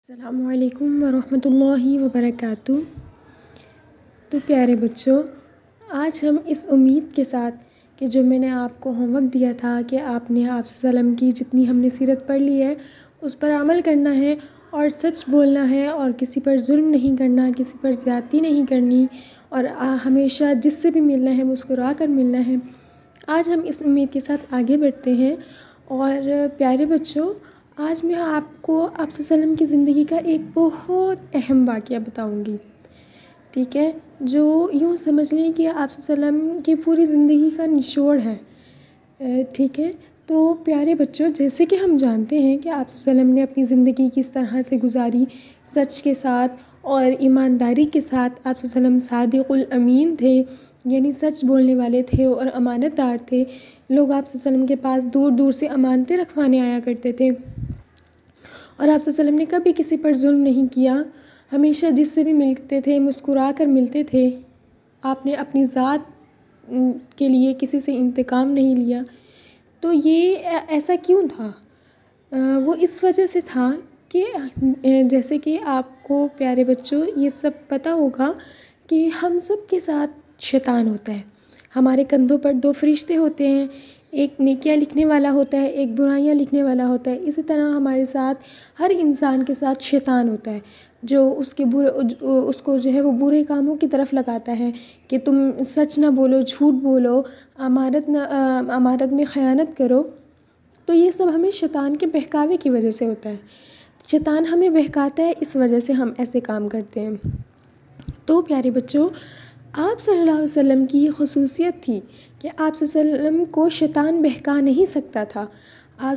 السلام علیکم ورحمۃ اللہ وبرکاتہ۔ تو پیارے بچوں، آج ہم اس امید کے ساتھ کہ جو میں نے آپ کو ہوم ورک دیا تھا کہ آپ نے آپ صلی اللہ علیہ وسلم کی جتنی ہم نے سیرت پڑھ لی ہے اس پر عمل کرنا ہے اور سچ بولنا ہے اور کسی پر ظلم نہیں کرنا، کسی پر زیادتی نہیں کرنی اور ہمیشہ جس سے بھی ملنا ہے مسکرا کر ملنا ہے، آج ہم اس امید کے ساتھ آگے بڑھتے ہیں۔ اور پیارے بچوں، آج میں آپ کو آپ صلی اللہ علیہ وسلم کی زندگی کا ایک بہت اہم واقعہ بتاؤں گی، ٹھیک ہے، جو یوں سمجھ لیں کہ آپ صلی اللہ علیہ وسلم کی پوری زندگی کا نچوڑ ہے، ٹھیک ہے۔ تو پیارے بچوں، جیسے کہ ہم جانتے ہیں کہ آپ صلی اللہ علیہ وسلم نے اپنی زندگی کس طرح سے گزاری، سچ کے ساتھ اور ایمانداری کے ساتھ۔ آپ صلی اللہ علیہ وسلم صادق الامین تھے، یعنی سچ بولنے والے تھے اور امانت دار تھے۔ لوگ آپ صلی اللہ علیہ وسلم کے پاس دور دور سے امانتیں رکھوانے آیا کرتے تھے، اور آپ صلی اللہ علیہ وسلم نے کبھی کسی پر ظلم نہیں کیا، ہمیشہ جس سے بھی ملتے تھے مسکرا کر ملتے تھے۔ آپ نے اپنی ذات کے لیے کسی سے انتقام نہیں لیا۔ تو یہ ایسا کیوں تھا؟ وہ اس وجہ سے تھا کہ جیسے کہ آپ کو پیارے بچوں یہ سب پتہ ہوگا کہ ہم سب کے ساتھ شیطان ہوتا ہے۔ ہمارے کندھوں پر دو فرشتے ہوتے ہیں، ایک نیکیاں لکھنے والا ہوتا ہے، ایک برائیاں لکھنے والا ہوتا ہے۔ اسی طرح ہمارے ساتھ ہر انسان کے ساتھ شیطان ہوتا ہے، جو اس کو جو ہے وہ برے کاموں کی طرف لگاتا ہے کہ تم سچ نہ بولو، جھوٹ بولو، امانت میں خیانت کرو۔ تو یہ سب ہمیں شیطان کے بہکاوے کی وجہ سے ہوتا ہے۔ شیطان ہمیں بہکاتا ہے، اس وجہ سے ہم ایسے کام کرتے ہیں۔ تو پیارے بچوں، آپ صلی اللہ علیہ وسلم کی یہ خصوصیت تھی کہ آپ صلی اللہ علیہ وسلم کو شیطان بہکا نہیں سکتا تھا۔ آپ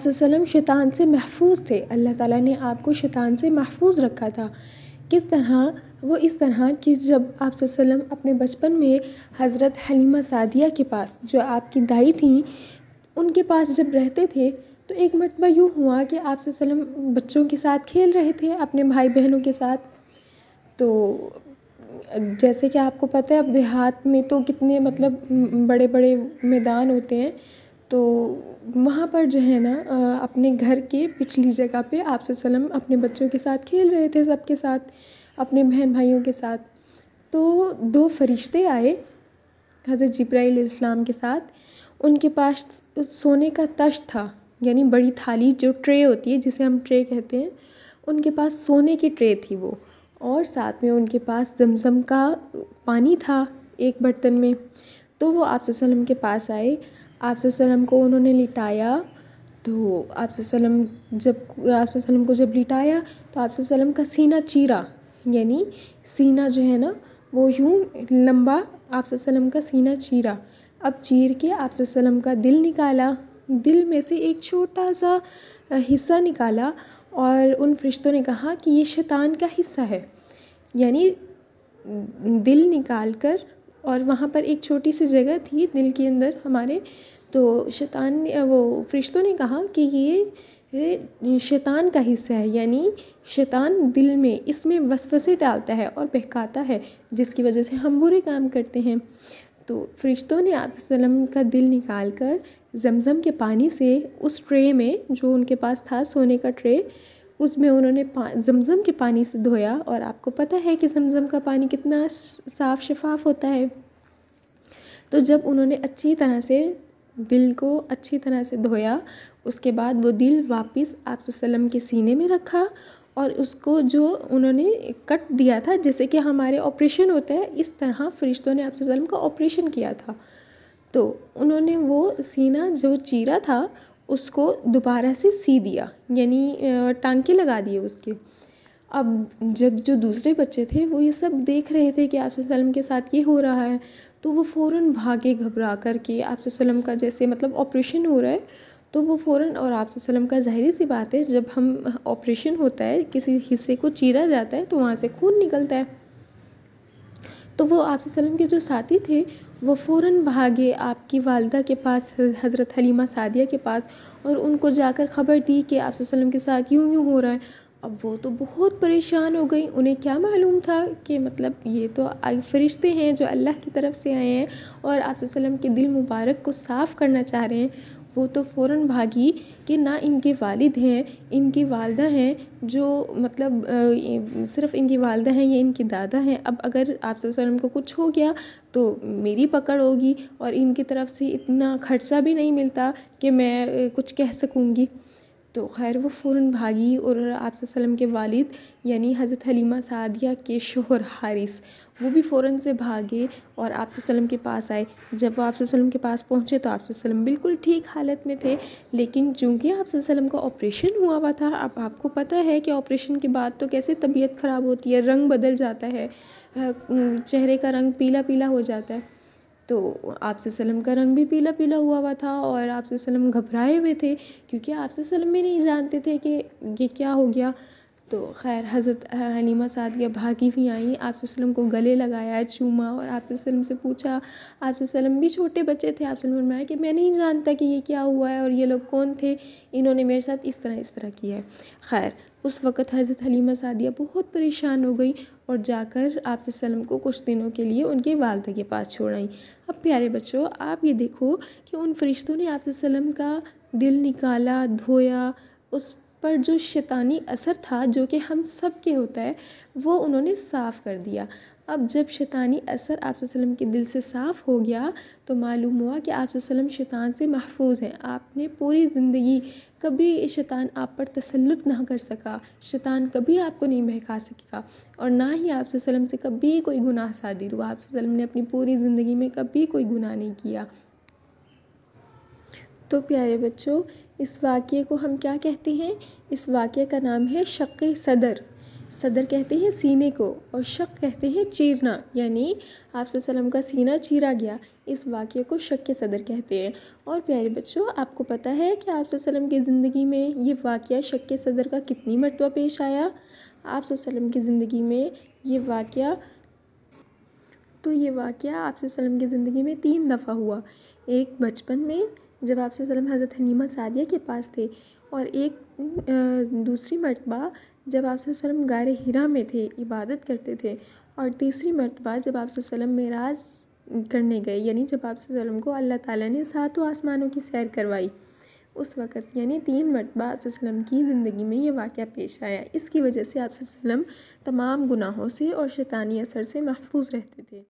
صلی اللہ علیہ وسلم شیطان سے محفوظ تھے، اللہ تعالیٰ نے آپ کو شیطان سے محفوظ رکھا تھا۔ کس طرح؟ وہ اس طرح کہ جب آپ صلی اللہ علیہ وسلم اپنے بچپن میں حضرت حلیمہ سعدیہ کے پاس، جو آپ کی دائی تھیں، ان کے پاس جب رہتے تھے تو ایک مرتبہ یوں ہوا کہ آپ صلی اللہ علیہ وسلم بچوں کے ساتھ کھیل رہے تھے، اپنے بھائی بہنوں کے ساتھ۔ تو جیسے کہ آپ کو پتہ ہے اب دیہات میں تو کتنے بڑے بڑے میدان ہوتے ہیں، تو وہاں پر جو ہے نا اپنے گھر کے پچھلی جگہ پہ آپ صلی اللہ علیہ وسلم اپنے بچوں کے ساتھ کھیل رہے تھے، سب کے ساتھ، اپنے بہن بھائیوں کے ساتھ۔ تو دو فرشتے آئے حضرت جبرائیل علیہ السلام کے ساتھ، ان کے پاس سونے کا تشت تھا، یعنی بڑی تھالی جو ٹرے ہوتی ہے جسے ہم ٹرے کہتے ہیں، ان کے پاس سونے کی ٹرے تھی وہ، اور ساتھ میں ان کے پاس زمزم کا پانی تھا ایک برتن میں۔ تو وہ آپ صلی اللہ علیہ وسلم کے پاس آئے، آپ صلی اللہ علیہ وسلم کو انہوں نے لٹایا۔ تو آپ صلی اللہ علیہ وسلم کو جب لٹایا تو آپ صلی اللہ علیہ وسلم کا سینہ چیرا، یعنی سینہ جو ہے نا وہ یوں لمبا، آپ صلی اللہ علیہ وسلم کا سینہ چیرا۔ اب چیر کے آپ صلی اللہ علیہ وسلم کا دل نکالا، دل میں سے ایک چھوٹا سا حصہ نکالا، اور ان فرشتوں نے کہا کہ یہ شیطان کا حصہ ہے، یعنی دل نکال کر، اور وہاں پر ایک چھوٹی سی جگہ تھی دل کے اندر ہمارے، تو وہ فرشتوں نے کہا کہ یہ شیطان کا حصہ ہے، یعنی شیطان دل میں اس میں وسوسے ڈالتا ہے اور بہکاتا ہے، جس کی وجہ سے ہم برے کام کرتے ہیں۔ تو فرشتوں نے آپ صلی اللہ علیہ وسلم کا دل نکال کر زمزم کے پانی سے اس ٹرے میں جو ان کے پاس تھا سونے کا ٹرے، اس میں انہوں نے زمزم کے پانی سے دھویا، اور آپ کو پتہ ہے کہ زمزم کا پانی کتنا صاف شفاف ہوتا ہے۔ تو جب انہوں نے اچھی طرح سے دل کو اچھی طرح سے دھویا، اس کے بعد وہ دل واپس آپ صلی اللہ علیہ وسلم کے سینے میں رکھا، اور اس کو جو انہوں نے کٹ دیا تھا، جیسے کہ ہمارے آپریشن ہوتا ہے، اس طرح فرشتوں نے آپ صلی اللہ علیہ وسلم کا آپریشن کیا تھا۔ تو انہوں نے وہ سینہ جو چیرا تھا اس کو دوبارہ سے سی دیا، یعنی ٹانکے لگا دیے اس کے۔ اب جب جو دوسرے بچے تھے وہ یہ سب دیکھ رہے تھے کہ آپ صلی اللہ علیہ وسلم کے ساتھ یہ ہو رہا ہے، تو وہ فوراً بھاگے گھبرا کر کے آپ صلی اللہ علیہ وسلم کا جیسے آپریشن ہو رہا ہے، تو وہ فوراً، اور آپ صلی اللہ علیہ وسلم کا ظاہری سی بات ہے جب ہم آپریشن ہوتا ہے کسی حصے کو چیرا جاتا ہے تو وہاں سے خون نکلتا ہے، تو وہ آپ صلی اللہ علیہ وسلم کے جو ساتھی تھے وہ فوراً بھاگے آپ کی والدہ کے پاس، حضرت حلیمہ سعدیہ کے پاس، اور ان کو جا کر خبر دی کہ آپ صلی اللہ علیہ وسلم کے ساتھ یوں یوں ہو رہا ہے۔ اب وہ تو بہت پریشان ہو گئی، انہیں کیا معلوم تھا کہ یہ تو فرشتے ہیں جو اللہ کی طرف سے آئے ہیں اور آپ صلی اللہ علیہ وسلم کے دل مبارک کو صاف کرنا چاہ رہے ہیں۔ وہ تو فوراً بھاگی کہ نہ ان کے والد ہیں، ان کی والدہ ہیں، جو مطلب صرف ان کی والدہ ہیں یا ان کی دادا ہیں، اب اگر آپ صلی اللہ علیہ وسلم کو کچھ ہو گیا تو میری پکڑ ہوگی، اور ان کی طرف سے اتنا خرچہ بھی نہیں ملتا کہ میں کچھ کہہ سکوں گی۔ تو خیر وہ فوراً بھاگی، اور آپ صلی اللہ علیہ وسلم کے والد یعنی حضرت حلیمہ سعدیہ کے شوہر حارث، وہ بھی فوراً سے بھاگے اور آپ صلی اللہ علیہ وسلم کے پاس آئے۔ جب وہ آپ صلی اللہ علیہ وسلم کے پاس پہنچے تو آپ صلی اللہ علیہ وسلم بالکل ٹھیک حالت میں تھے، لیکن چونکہ آپ صلی اللہ علیہ وسلم کا آپریشن ہوا تھا، اب آپ کو پتہ ہے کہ آپریشن کے بعد تو کیسے طبیعت خراب ہوتی ہے، رنگ بدل جاتا ہے، چہرے کا رنگ پیلا پیلا ہو جاتا ہے۔ تو آپ صلی اللہ علیہ وسلم کا رنگ بھی پیلا پیلا ہوا تھا، اور آپ صلی اللہ علیہ وسلم گھبرائے ہوئے تھے، کیونکہ آپ صلی اللہ علیہ وسلم بھی نہیں جانتے تھے کہ یہ کیا ہو گیا۔ تو خیر حضرت حلیمہ سعدیہ بھاگی ہوئی آئیں، آپ صلی اللہ علیہ وسلم کو گلے لگایا، چوما، اور آپ صلی اللہ علیہ وسلم سے پوچھا۔ آپ صلی اللہ علیہ وسلم بھی چھوٹے بچے تھے، آپ صلی اللہ علیہ وسلم نے فرمایا کہ میں نہیں جانتا کہ یہ کیا ہوا ہے، اور یہ لوگ کون تھے، انہوں نے میرے ساتھ اس طرح کیا ہے۔ خیر اس وقت حضرت حلیمہ سعدیہ بہت پریشان ہو گئی، اور جا کر آپ صلی اللہ علیہ وسلم کو کچھ دنوں کے لیے ان کے والدہ کے پاس چھوڑ آئیں۔ اب پیارے بچوں، آپ یہ دیکھو کہ ان فرشتوں نے آپ صلی اللہ علیہ وسلم کا دل نکالا، دھویا، اس پر جو شیطانی اثر تھا جو کہ ہم سب کے ہوتا ہے وہ انہوں نے صاف کر دیا۔ اب جب شیطانی اثر آپ صلی اللہ علیہ وسلم کے دل سے صاف ہو گیا تو معلوم ہوا کہ آپ صلی اللہ علیہ وسلم شیطان سے محفوظ ہیں۔ آپ نے پوری زندگی کبھی شیطان آپ پر تسلط نہ کر سکا، شیطان کبھی آپ کو نہیں بہکا سکا، اور نہ ہی آپ صلی اللہ علیہ وسلم سے کبھی کوئی گناہ صادر ہوا۔ آپ صلی اللہ علیہ وسلم نے اپنی پوری زندگی میں کبھی کوئی گناہ نہیں کیا۔ تو پیارے بچوں، اس واقعے کو ہم کیا کہتے ہیں؟ اس واقعے کا نام ہے شق صدر۔ صدر کہتے ہیں سینے کو، اور شق کہتے ہیں چیرنا، یعنی آپ صلی اللہ علیہ وسلم کا سینہ چیرا گیا، اس واقعے کو شق صدر کہتے ہیں۔ اور پیارے بچوں، آپ کو پتہ ہے کہ آپ صلی اللہ علیہ وسلم کی زندگی میں یہ واقعہ شق صدر کا کتنی مرتبہ پیش آیا؟ آپ صلی اللہ علیہ وسلم کی زندگی میں یہ واقعہ آپ صلی اللہ علیہ وسلم کی زندگی میں 3 دفعہ ہوا۔ ایک بچپن میں جب آپ صلی اللہ علیہ وسلم حضرت حلیمہ سعدیہ کے پاس تھے، اور ایک دوسری مرتبہ جب آپ صلی اللہ علیہ وسلم غار حرا میں تھے، عبادت کرتے تھے، اور تیسری مرتبہ جب آپ صلی اللہ علیہ وسلم معراج کرنے گئے، یعنی جب آپ صلی اللہ علیہ وسلم کو اللہ تعالیٰ نے 7 آسمانوں کی سیر کروائی، اس وقت یعنی 3 مرتبہ آپ صلی اللہ علیہ وسلم کی زندگی میں یہ واقعہ پیش آیا۔ اس کی وجہ سے آپ صلی اللہ علیہ وسلم تمام گناہوں سے اور شیطانی اثر سے محفوظ رہتے تھے۔